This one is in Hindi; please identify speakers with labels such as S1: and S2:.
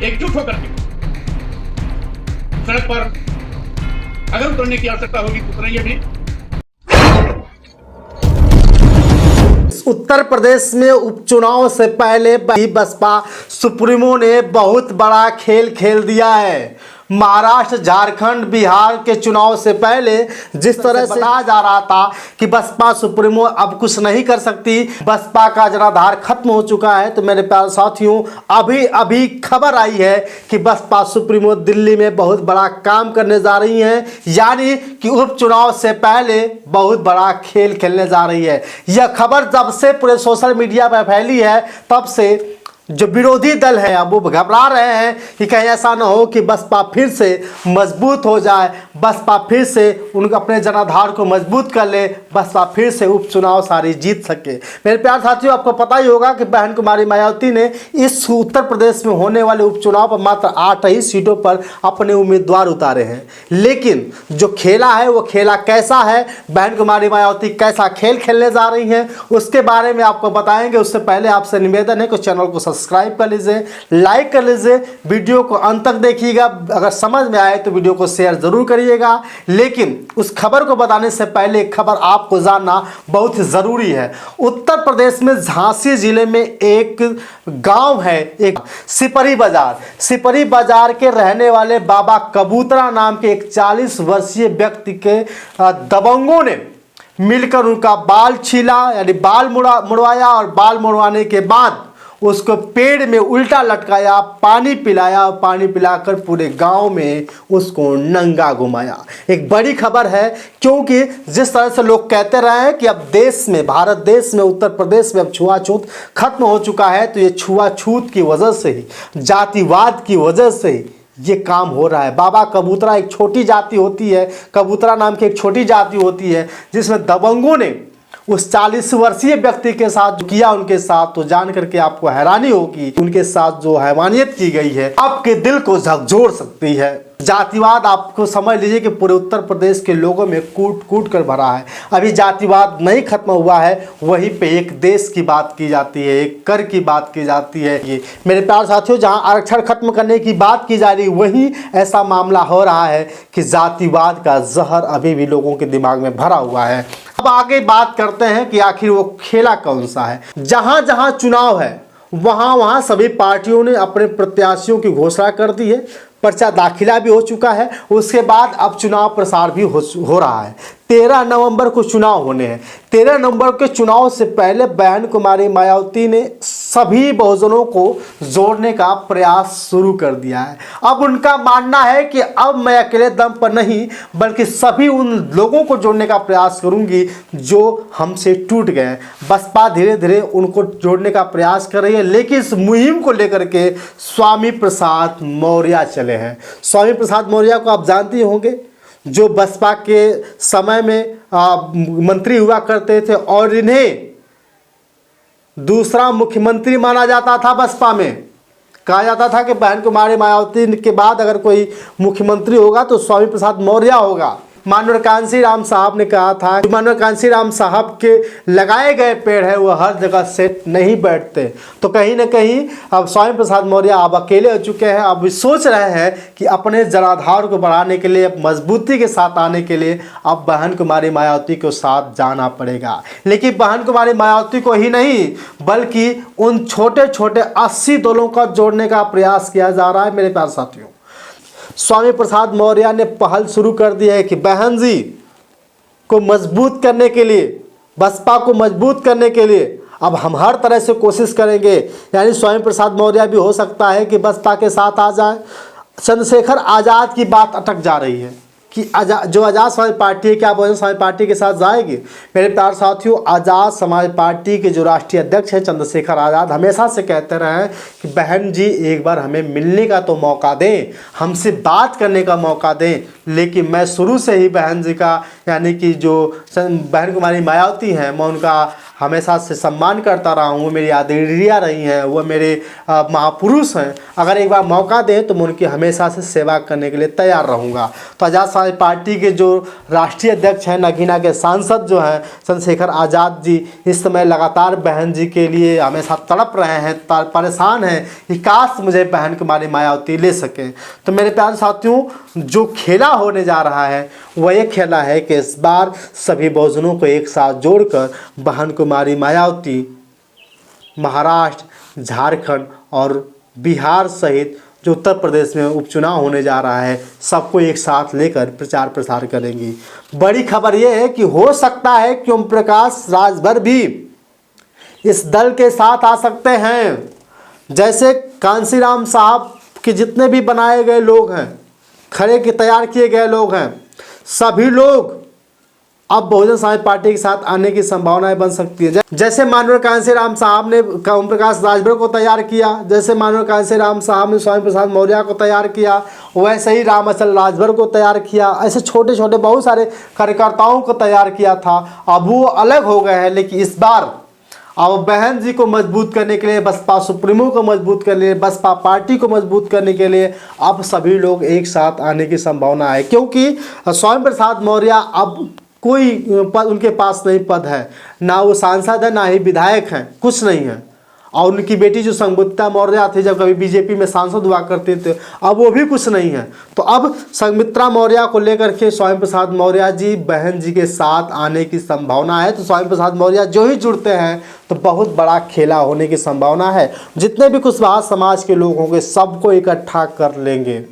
S1: एकजुट होकर के सड़क पर अगर उतरने की आवश्यकता होगी तो उतरेंगे भी।
S2: उत्तर प्रदेश में उपचुनाव से पहले बसपा सुप्रीमो ने बहुत बड़ा खेल खेल दिया है। महाराष्ट्र, झारखंड, बिहार के चुनाव से पहले जिस तरह से बताया जा रहा था कि बसपा सुप्रीमो अब कुछ नहीं कर सकती, बसपा का जनाधार खत्म हो चुका है, तो मेरे प्यारे साथियों अभी अभी खबर आई है कि बसपा सुप्रीमो दिल्ली में बहुत बड़ा काम करने जा रही हैं, यानी कि उपचुनाव से पहले बहुत बड़ा खेल खेलने जा रही है। यह खबर जब से पूरे सोशल मीडिया पर फैली है तब से जो विरोधी दल है अब वो घबरा रहे हैं कि कहीं ऐसा ना हो कि बसपा फिर से मजबूत हो जाए, बसपा फिर से उनके अपने जनाधार को मजबूत कर ले, बसपा फिर से उपचुनाव सारी जीत सके। मेरे प्यारे साथियों, आपको पता ही होगा कि बहन कुमारी मायावती ने इस उत्तर प्रदेश में होने वाले उपचुनाव पर मात्र 8 ही सीटों पर अपने उम्मीदवार उतारे हैं। लेकिन जो खेला है वो खेला कैसा है, बहन कुमारी मायावती कैसा खेल खेलने जा रही हैं, उसके बारे में आपको बताएंगे। उससे पहले आपसे निवेदन है कि चैनल को सब्सक्राइब कर लीजिए, लाइक कर लीजिए, वीडियो को अंत तक देखिएगा। अगर समझ में आए तो वीडियो को शेयर जरूर करिएगा। लेकिन उस खबर को बताने से पहले खबर आपको जानना बहुत ज़रूरी है। उत्तर प्रदेश में झांसी जिले में एक गांव है, एक सिपरी बाजार। सिपरी बाजार के रहने वाले बाबा कबूतरा नाम के एक 40 वर्षीय व्यक्ति के दबंगों ने मिलकर उनका बाल छीला, यानी बाल मुड़वाया, और बाल मुड़वाने के बाद उसको पेड़ में उल्टा लटकाया, पानी पिलाया, और पानी पिलाकर पूरे गांव में उसको नंगा घुमाया। एक बड़ी खबर है, क्योंकि जिस तरह से लोग कहते रहे हैं कि अब देश में, भारत देश में, उत्तर प्रदेश में अब छुआछूत खत्म हो चुका है, तो ये छुआछूत की वजह से ही, जातिवाद की वजह से ही ये काम हो रहा है। बाबा कबूतरा एक छोटी जाति होती है, कबूतरा नाम की एक छोटी जाति होती है, जिसमें दबंगों ने उस 40 वर्षीय व्यक्ति के साथ जो किया, उनके साथ तो जान करके आपको हैरानी होगी। उनके साथ जो हैवानियत की गई है आपके दिल को झकझोर सकती है। जातिवाद आपको समझ लीजिए कि पूरे उत्तर प्रदेश के लोगों में कूट कूट कर भरा है। अभी जातिवाद नहीं खत्म हुआ है, वहीं पे एक देश की बात की जाती है, एक कर की बात की जाती है। ये मेरे प्यारे साथियों, जहां आरक्षण खत्म करने की बात की जा रही, वहीं ऐसा मामला हो रहा है कि जातिवाद का जहर अभी भी लोगों के दिमाग में भरा हुआ है। अब आगे बात करते हैं कि आखिर वो खेला कौन सा है। जहां जहां चुनाव है वहां वहां सभी पार्टियों ने अपने प्रत्याशियों की घोषणा कर दी है, पर्चा दाखिला भी हो चुका है। उसके बाद अब चुनाव प्रसार भी हो रहा है। 13 नवंबर को चुनाव होने हैं। 13 नवंबर के चुनाव से पहले बहन कुमारी मायावती ने सभी बहुजनों को जोड़ने का प्रयास शुरू कर दिया है। अब उनका मानना है कि अब मैं अकेले दम पर नहीं, बल्कि सभी उन लोगों को जोड़ने का प्रयास करूंगी जो हमसे टूट गए। बसपा धीरे धीरे उनको जोड़ने का प्रयास कर रही है, लेकिन इस मुहिम को लेकर के स्वामी प्रसाद मौर्य चले हैं। स्वामी प्रसाद मौर्य को आप जानते होंगे, जो बसपा के समय में मंत्री हुआ करते थे, और इन्हें दूसरा मुख्यमंत्री माना जाता था। बसपा में कहा जाता था कि बहन कुमारी मायावती के बाद अगर कोई मुख्यमंत्री होगा तो स्वामी प्रसाद मौर्य होगा। माननीय कांसी राम साहब ने कहा था कि माननीय कांसी राम साहब के लगाए गए पेड़ है वो हर जगह सेट नहीं बैठते। तो कहीं ना कहीं अब स्वामी प्रसाद मौर्य अब अकेले हो चुके हैं। अब सोच रहे हैं कि अपने जनाधार को बढ़ाने के लिए, मजबूती के साथ आने के लिए अब बहन कुमारी मायावती को साथ जाना पड़ेगा। लेकिन बहन कुमारी मायावती को ही नहीं, बल्कि उन छोटे छोटे 80 दलों का जोड़ने का प्रयास किया जा रहा है। मेरे प्यारे साथियों, स्वामी प्रसाद मौर्य ने पहल शुरू कर दी है कि बहन जी को मजबूत करने के लिए, बसपा को मजबूत करने के लिए अब हम हर तरह से कोशिश करेंगे। यानी स्वामी प्रसाद मौर्य भी हो सकता है कि बसपा के साथ आ जाए। चंद्रशेखर आज़ाद की बात अटक जा रही है कि जो आज़ाद समाज पार्टी है, क्या बहुजन समाज पार्टी के साथ जाएगी। मेरे प्यारे साथियों, आज़ाद समाज पार्टी के जो राष्ट्रीय अध्यक्ष हैं चंद्रशेखर आज़ाद, हमेशा से कहते रहे हैं कि बहन जी एक बार हमें मिलने का तो मौका दें, हमसे बात करने का मौका दें। लेकिन मैं शुरू से ही बहन जी का, यानी कि जो बहन कुमारी मायावती हैं, मैं उनका हमेशा से सम्मान करता रहा हूँ। वो मेरी आदरणीय रही हैं, वो मेरे महापुरुष हैं। अगर एक बार मौका दें तो मैं उनकी हमेशा से सेवा करने के लिए तैयार रहूँगा। तो आज़ाद समाज पार्टी के जो राष्ट्रीय अध्यक्ष हैं, नगीना के सांसद जो हैं चंद्रशेखर आज़ाद जी, इस समय लगातार बहन जी के लिए हमेशा तड़प रहे हैं, परेशान हैं कि काश मुझे बहन कुमारी मायावती ले सकें। तो मेरे प्यारे साथियों, जो खेला होने जा रहा है वह ये खेला है कि इस बार सभी बहुजनों को एक साथ जोड़कर बहन कुमारी मायावती महाराष्ट्र, झारखंड और बिहार सहित जो उत्तर प्रदेश में उपचुनाव होने जा रहा है, सबको एक साथ लेकर प्रचार प्रसार करेंगी। बड़ी खबर यह है कि हो सकता है कि ओम प्रकाश राजभर भी इस दल के साथ आ सकते हैं। जैसे कांसीराम साहब के जितने भी बनाए गए लोग हैं, खड़े के तैयार किए गए लोग हैं, सभी लोग अब बहुजन समाज पार्टी के साथ आने की संभावनाएं बन सकती है। जैसे माननीय कांसीराम साहब ने ओम प्रकाश राजभर को तैयार किया, जैसे माननीय कांसीराम साहब ने स्वामी प्रसाद मौर्य को तैयार किया, वैसे ही रामाचल राजभर को तैयार किया। ऐसे छोटे छोटे बहुत सारे कार्यकर्ताओं को तैयार किया था। अब वो अलग हो गए हैं, लेकिन इस बार अब बहन जी को मजबूत करने के लिए, बसपा सुप्रीमो को मजबूत करने के लिए, बसपा पार्टी को मजबूत करने के लिए अब सभी लोग एक साथ आने की संभावना है। क्योंकि स्वामी प्रसाद मौर्य अब कोई पद उनके पास नहीं, पद है ना, वो सांसद है ना ही विधायक हैं, कुछ नहीं है। और उनकी बेटी जो संगमित्रा मौर्य थी, जब कभी बीजेपी में सांसद हुआ करते थे, अब वो भी कुछ नहीं है। तो अब संगमित्रा मौर्य को लेकर के स्वामी प्रसाद मौर्य जी बहन जी के साथ आने की संभावना है। तो स्वामी प्रसाद मौर्य जो ही जुड़ते हैं तो बहुत बड़ा खेला होने की संभावना है। जितने भी कुशवाहा समाज के लोग होंगे सबको इकट्ठा कर लेंगे।